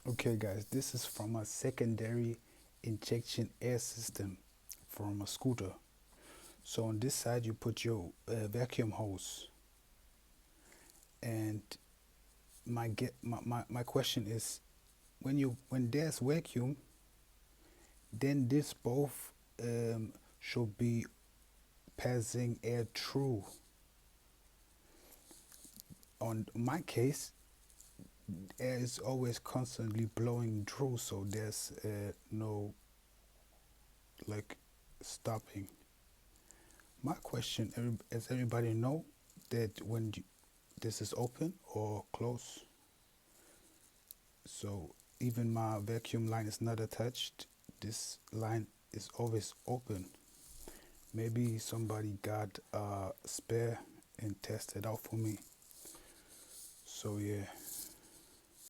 Okay, guys, this is from a secondary injection air system from a scooter. So on this side, you put your vacuum hose, and my question is, when there's vacuum, then this both should be passing air through. On my case, air is always constantly blowing through, so there's no like stopping. My question, as everybody know, that when this is open or closed, so even my vacuum line is not attached. This line is always open. Maybe somebody got a spare and tested out for me. So yeah.